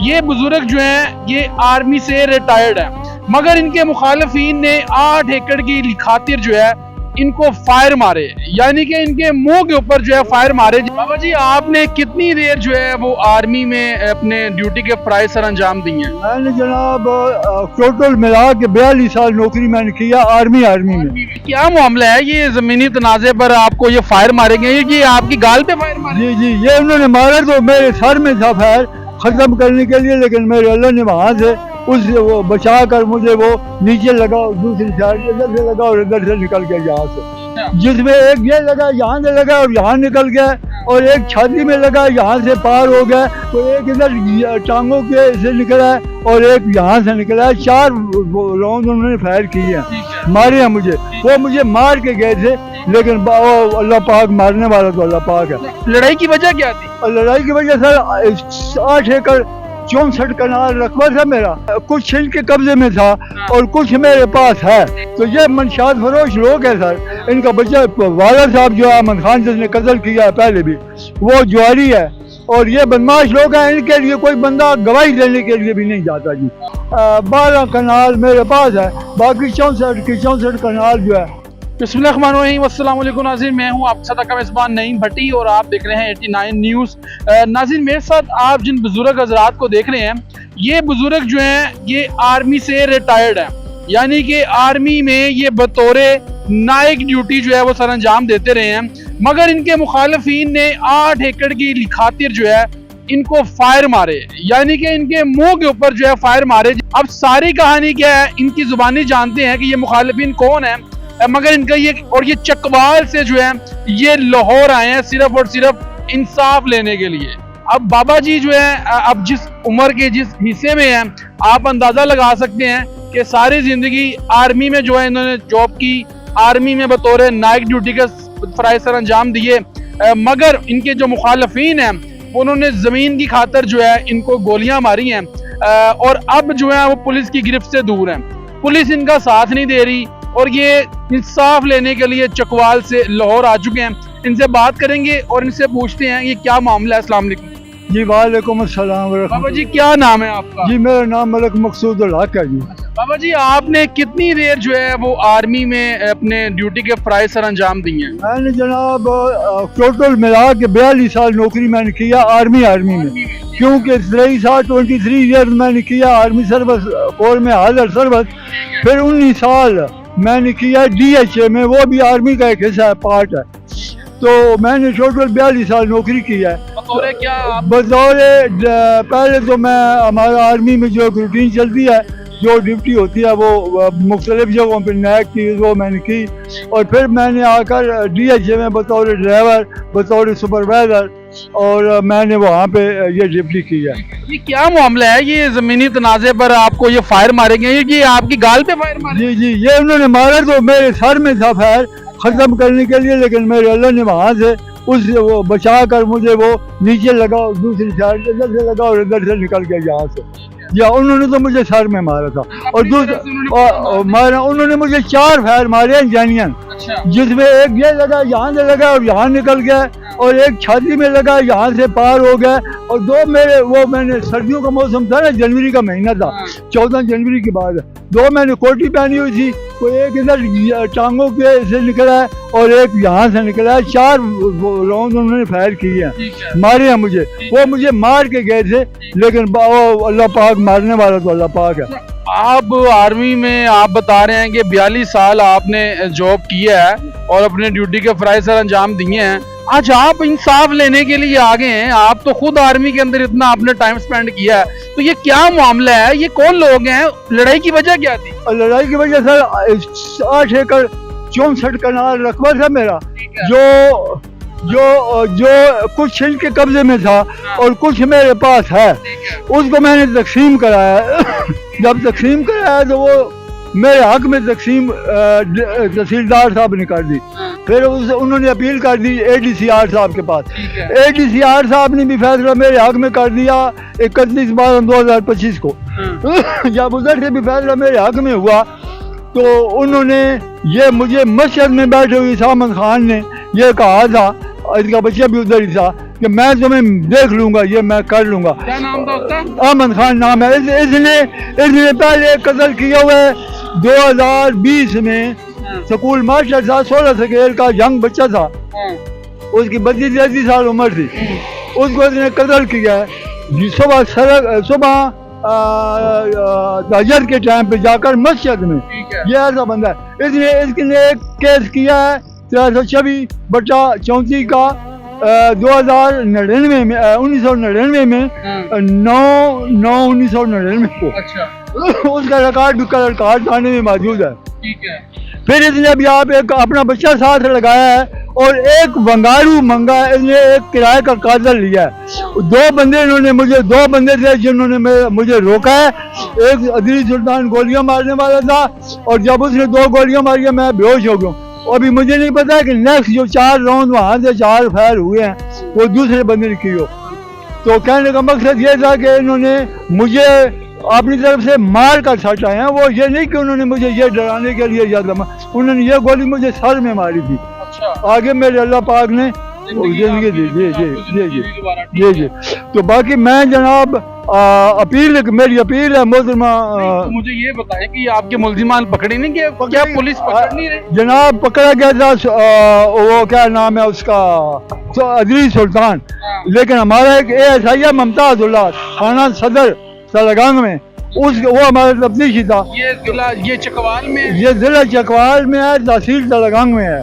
ये बुजुर्ग जो हैं ये आर्मी से रिटायर्ड हैं, मगर इनके मुखालिफिन ने 8 एकड़ की खातिर जो है इनको फायर मारे, यानी कि इनके मुंह के ऊपर जो है फायर मारे। बाबा जी, आपने कितनी देर जो है वो आर्मी में अपने ड्यूटी के फराइज सर अंजाम दिए हैं? मैंने जनाब टोटल मिला के 42 साल नौकरी मैंने किया आर्मी में। क्या मामला है ये जमीनी तनाजे पर आपको ये फायर मारे गए? ये आपकी गाल पे फायर मारे? जी जी, ये उन्होंने मारा तो मेरे सर में था फायर खत्म करने के लिए, लेकिन मेरे अल्लाह ने वहाँ से उस वो बचा कर मुझे वो नीचे लगा और दूसरी साइड इधर से लगा और इधर से निकल गया यहाँ से, जिसमें एक ये लगा यहाँ से लगा और यहाँ निकल गया, और एक छाती में लगा यहाँ से पार हो गया, तो एक इधर टांगों के से निकला है और एक यहाँ से निकला है। 4 राउंड उन्होंने फायर किए हैं, मारे हैं मुझे। वो मुझे मार के गए थे, लेकिन अल्लाह पाक मारने वाला तो अल्लाह पाक है। लड़ाई की वजह क्या थी? लड़ाई की वजह सर 8 एकड़ 64 कनाल रकबा था मेरा, कुछ इनके कब्जे में था और कुछ मेरे पास है। तो ये मंशात फरोश लोग है सर। इनका बच्चा वाला साहब जो अहमद खान जिसने कत्ल किया है पहले भी, वो ज्वारी है, और ये बदमाश लोग हैं। इनके लिए कोई बंदा गवाही देने के लिए भी नहीं जाता जी। 12 कनाल मेरे पास है, बाकी 64 कनाल जो है। बिस्मिल्लाहिर्रहमानिर्रहीम। नाज़रीन, मैं हूं आपके साथ आपका मेज़बान नईम भट्टी और आप देख रहे हैं 89 न्यूज़। नाज़रीन, मेरे साथ आप जिन बुजुर्ग हजरात को देख रहे हैं, ये बुजुर्ग जो हैं ये आर्मी से रिटायर्ड हैं, यानी कि आर्मी में ये बतौरे नायक ड्यूटी जो है वो सर अंजाम देते रहे हैं, मगर इनके मुखालिफिन ने 8 एकड़ की खातिर जो है इनको फायर मारे, यानी कि इनके मुंह के ऊपर जो है फायर मारे। अब सारी कहानी क्या है, इनकी जुबानी जानते हैं कि ये मुखालिफिन कौन है, मगर इनका ये चकवाल से जो है ये लाहौर आए हैं सिर्फ और सिर्फ इंसाफ लेने के लिए। अब बाबा जी जो है अब जिस उम्र के जिस हिस्से में हैं, आप अंदाजा लगा सकते हैं कि सारी जिंदगी आर्मी में जो है इन्होंने जॉब की, आर्मी में बतौर नाइट ड्यूटी के फराइज सर अंजाम दिए, मगर इनके जो मुखालफीन हैं उन्होंने जमीन की खातर जो है इनको गोलियां मारी हैं, और अब जो है वो पुलिस की गिरफ्त से दूर हैं। पुलिस इनका साथ नहीं दे रही और ये इंसाफ लेने के लिए चकवाल से लाहौर आ चुके हैं। इनसे बात करेंगे और इनसे पूछते हैं ये क्या मामला है। अस्सलाम वालेकुम जी। वालेकुम अस्सलाम। बाबा जी, क्या नाम है आपका? जी, मेरा नाम मलिक मकसूद उल हक है जी। बाबा जी, आपने कितनी देर जो है वो आर्मी में अपने ड्यूटी के फराइज सर अंजाम दिए हैं? मैंने जनाब टोटल मिला के 42 साल नौकरी मैंने किया आर्मी में, क्योंकि 23 ईयर मैंने किया आर्मी सर्विस कोर में हाजिर सर्विस, फिर 19 साल मैंने किया DHA में, वो भी आर्मी का एक हिस्सा है, पार्ट है। तो मैंने टोटल 42 साल नौकरी की है। बतौर पहले तो मैं हमारा आर्मी में जो रूटीन चलती है, जो ड्यूटी होती है वो मुख्तलिफ जगहों पर नैक की, वो मैंने की, और फिर मैंने आकर DHA में बतौर ड्राइवर, बतौर सुपरवाइजर, और मैंने वहाँ पे ये ड्यूटी की है। ये क्या मामला है, ये जमीनी तनाजे पर आपको ये फायर मारे गए? ये आपकी गाल पे फायर मारे? जी जी, ये उन्होंने मारा तो मेरे सर में था फायर खत्म करने के लिए, लेकिन मेरे अल्लाह ने वहाँ से उस वो बचा कर मुझे वो नीचे लगा और दूसरी साइड इधर से लगा और इधर से निकल गया यहाँ से। या उन्होंने तो मुझे सर में मारा था, और दूसरा मारा उन्होंने मुझे 4 फायर मारे हैं जेन्युइन, जिसमें एक ये लगा यहाँ से लगा और यहाँ निकल गया, और एक छाती में लगा यहाँ से पार हो गया, और 2 मेरे वो मैंने सर्दियों का मौसम था ना, जनवरी का महीना था, 14 जनवरी के बाद 2 मैंने कोटी पहनी हुई थी, तो एक इधर टांगों के से निकला है और एक यहाँ से निकला है। 4 राउंड उन्होंने फायर किए हैं, मारे हैं मुझे। वो मुझे मार के गए थे, लेकिन अल्लाह पाक मारने वाला तो अल्लाह पाक है। आप आर्मी में आप बता रहे हैं कि 42 साल आपने जॉब किया है और अपने ड्यूटी के फराइज सर अंजाम दिए हैं। आज आप इंसाफ लेने के लिए आ गए हैं, आप तो खुद आर्मी के अंदर इतना आपने टाइम स्पेंड किया है, तो ये क्या मामला है, ये कौन लोग हैं, लड़ाई की वजह क्या थी? लड़ाई की वजह सर 8 एकड़ 64 कनाल रकबा था मेरा, जो कुछ इनके कब्जे में था और कुछ मेरे पास है। उसको मैंने तकसीम कराया। जब तकसीम कराया तो वो मेरे हक में तकसीम तहसीलदार साहब ने कर दी, फिर उन्होंने अपील कर दी ADCR साहब के पास। ADCR साहब ने भी फैसला मेरे हक में कर दिया 31/12/2025 को। जब उधर से भी फैसला मेरे हक में हुआ, तो उन्होंने ये मुझे मस्जिद में बैठे हुए अहमद खान ने ये कहा था, इसका बच्चा भी उधर ही था, कि मैं तुम्हें देख लूंगा, ये मैं कर लूंगा। क्या नाम था उसका? अहमद खान नाम है। इसने पहले कत्ल किया हुआ है 2020 में। स्कूल मास्टर था, 16 साल का यंग बच्चा था, उसकी 32-33 साल उम्र थी, उसको इसने कत्ल किया है। सुबह हजर के टाइम पे जाकर मस्जिद में। ये ऐसा बंदा है। इसने एक केस किया है 326/34 का 1999 में 1999 में 9/9/1999 को। अच्छा। उसका रिकॉर्ड भी कलर कार्ड थाने में मौजूद है। ठीक है। फिर इसने अभी आप एक अपना बच्चा साथ लगाया है और एक बंगारू मंगा है। इसने एक किराए का काजल लिया है। दो बंदे थे जिन्होंने मुझे रोका है। एक अदील सुल्तान गोलियां मारने वाला था और जब उसने 2 गोलियां मारी मैं बेहोश हो गया। अभी मुझे नहीं पता है कि नेक्स्ट जो 4 राउंड वहाँ से 4 फायर हुए हैं वो दूसरे बंदे ने की हो। तो कहने का मकसद ये था कि इन्होंने मुझे अपनी तरफ से मार कर सटा है। वो ये नहीं कि उन्होंने मुझे ये डराने के लिए याद, उन्होंने ये गोली मुझे सर में मारी थी। अच्छा। आगे मेरे अल्लाह पाक ने जिंदगी दी। जी। तो बाकी मैं जनाब मेरी अपील है मोहतरमा। मुझे ये बताएं कि आपके मुल्जिमान पकड़े नहीं गए? क्या पुलिस पकड़ नहीं रही? जनाब पकड़ा गया था वो क्या नाम है उसका, अदील सुल्तान। लेकिन हमारा एक ASI है मुमताजुल्लाह, थाना सदर सलगांग में, वो हमारा तफ्तीशी था। ये चकवाल में, ये जिला चकवाल में है, तहसील सलगांग में है।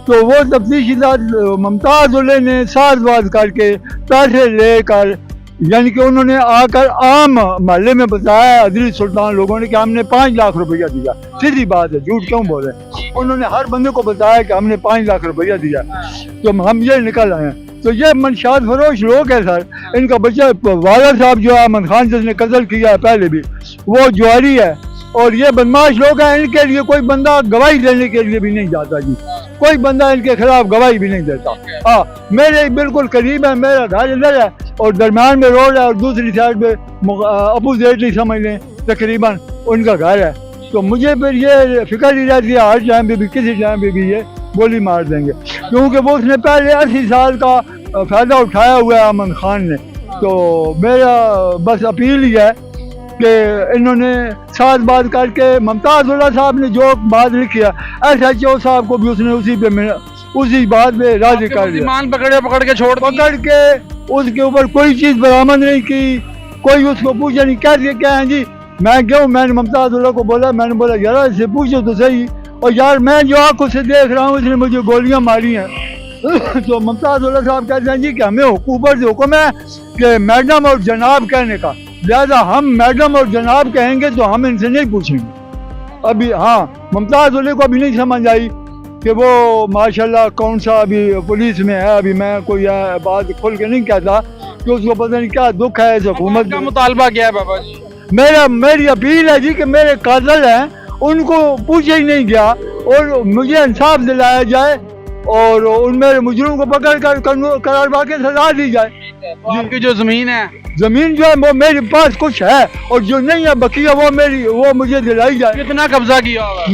तो वो तफ्तीशी था मुमताजुल्लाह ने साज करके पैसे लेकर, यानी कि उन्होंने आकर आम मोहल्ले में बताया अदील सुल्तान लोगों ने कि हमने 5 लाख रुपया दिया। सीधी बात है, झूठ क्यों बोले। उन्होंने हर बंदे को बताया कि हमने 5 लाख रुपया दिया, तो हम ये निकल आए। तो ये मनशात फरोश लोग है सर। इनका बच्चा वाला साहब जो है अहमद खान जिसने कत्ल किया है पहले भी, वो जुआरी है। और ये बदमाश लोग हैं, इनके लिए कोई बंदा गवाही देने के लिए भी नहीं जाता जी। कोई बंदा इनके खिलाफ गवाही भी नहीं देता। हाँ, मेरे बिल्कुल करीब है, मेरा घर इधर है और दरम्यान में रोड है और दूसरी साइड पे अपोजिट ही समझ लें तकरीबन उनका घर है। तो मुझे फिर ये फिक्र ही रहती है हर टाइम पे भी, किसी टाइम पे भी ये गोली मार देंगे, क्योंकि वो उसने पहले 80 साल का फायदा उठाया हुआ है अमन खान ने। तो मेरा बस अपील ही है कि इन्होंने साथ बात करके, मुमताजुल्लाह साहब ने जो बात लिखी है SHO साहब को भी उसने उसी बात पे राजी कर दिया। पकड़ के उसके ऊपर कोई चीज बरामद नहीं की, कोई उसको पूछा नहीं। क्या है जी, मैं क्यों, मैंने मुमताजुल्लाह को बोला, मैंने बोला यार इससे पूछो तो सही, और यार मैं जो आंखों से देख रहा हूँ इसने मुझे गोलियां मारी हैं। तो मुमताजुल्लाह साहब कहते हैं जी कि हमें ऊपर से हुक्म है कि मैडम और जनाब कहने का, लिहाजा हम मैडम और जनाब कहेंगे तो हम इनसे नहीं पूछेंगे। अभी हाँ, मुमताजुल्लाह को अभी नहीं समझ आई कि वो माशाल्लाह कौन सा अभी पुलिस में है। अभी मैं कोई बात खोल के नहीं कहता कि उसको पता नहीं क्या दुख है इस हुकूमत का। मुतालबा क्या है बाबा जी? मेरी अपील है जी कि मेरे कातिल हैं उनको पूछा ही नहीं गया और मुझे इंसाफ दिलाया जाए और उन मेरे मुजरिम को पकड़ कर करार वाक़ई सजा दी जाए। तो आपकी जो जमीन है, जमीन जो है वो मेरे पास कुछ है और जो नहीं है बकिया वो मुझे दिलाई जाए। कितना कब्जा किया होगा?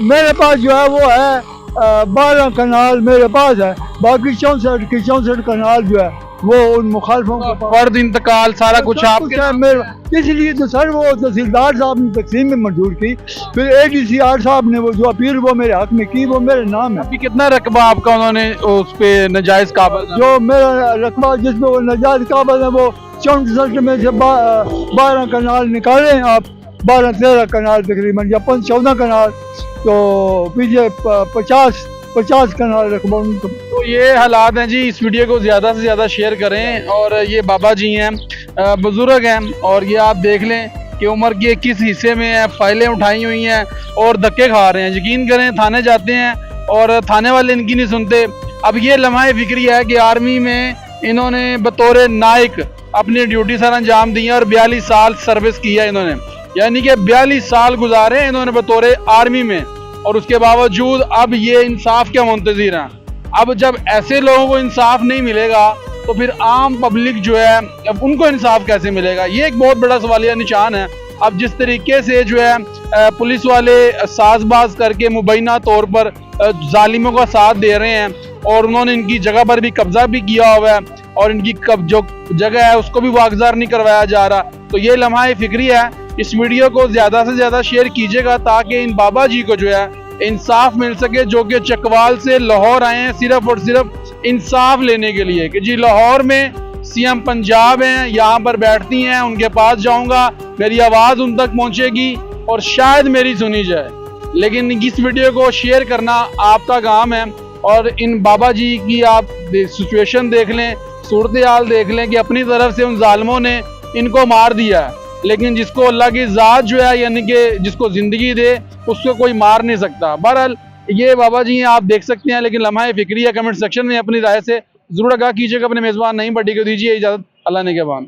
मेरे पास जो है वो है 12 कनाल मेरे पास है, बाकी 64 कनाल जो है वो उन मुखालफों को फर्द इंतकाल सारा कुछ आपके मेरे। इसलिए तो सर वो तहसीलदार साहब ने तकसीम में मंजूर की, फिर ADCR साहब ने वो जो अपील वो मेरे हक में की, वो मेरे नाम है। अभी कितना रकबा आपका उन्होंने उस पे नजायज काबज? जो मेरा रकबा जिसमें वो नजायज काबज है वो 64 में से 12 कनाल निकाले आप, 12-13 कनाल तकरीबन या 14 कनाल, तो पीछे 50 कनाल रकबा। तो ये हालात हैं जी। इस वीडियो को ज़्यादा से ज़्यादा शेयर करें। और ये बाबा जी हैं, बुज़ुर्ग हैं, और ये आप देख लें कि उम्र के किस हिस्से में है, फाइलें उठाई हुई हैं और धक्के खा रहे हैं। यकीन करें थाने जाते हैं और थाने वाले इनकी नहीं सुनते। अब ये लम्हा फिक्री है कि आर्मी में इन्होंने बतौर नायक अपनी ड्यूटी सर अंजाम दी है और 42 साल सर्विस की है इन्होंने, यानी कि 42 साल गुजारे इन्होंने बतौर आर्मी में, और उसके बावजूद अब ये इंसाफ क्या मुंतज़िर हैं। अब जब ऐसे लोगों को इंसाफ नहीं मिलेगा तो फिर आम पब्लिक जो है अब उनको इंसाफ कैसे मिलेगा? ये एक बहुत बड़ा सवालिया निशान है। अब जिस तरीके से जो है पुलिस वाले साजबाज करके मुबैना तौर पर जालिमों का साथ दे रहे हैं और उन्होंने इनकी जगह पर भी कब्जा भी किया हुआ है, और इनकी कब जो जगह है उसको भी वागजार नहीं करवाया जा रहा। तो ये लम्हा फिक्री है। इस वीडियो को ज़्यादा से ज़्यादा शेयर कीजिएगा ताकि इन बाबा जी को जो है इंसाफ मिल सके, जो कि चकवाल से लाहौर आए हैं सिर्फ और सिर्फ इंसाफ लेने के लिए कि जी लाहौर में सीएम पंजाब हैं, यहाँ पर बैठती हैं, उनके पास जाऊँगा, मेरी आवाज़ उन तक पहुँचेगी और शायद मेरी सुनी जाए। लेकिन इस वीडियो को शेयर करना आपका काम है और इन बाबा जी की आप सिचुएशन देख लें, सूरत हाल देख लें कि अपनी तरफ से उन जालिमों ने इनको मार दिया है, लेकिन जिसको अल्लाह की ज़ात जो है यानी कि जिसको ज़िंदगी दे उसको कोई मार नहीं सकता। बहरहाल ये बाबा जी हैं, आप देख सकते हैं, लेकिन लम्हा फिक्री है। कमेंट सेक्शन में अपनी राय से ज़रूर आगाह कीजिएगा। अपने मेज़बान नहीं बड्डी को दीजिए इजाज़त। अल्लाह ने के बाद।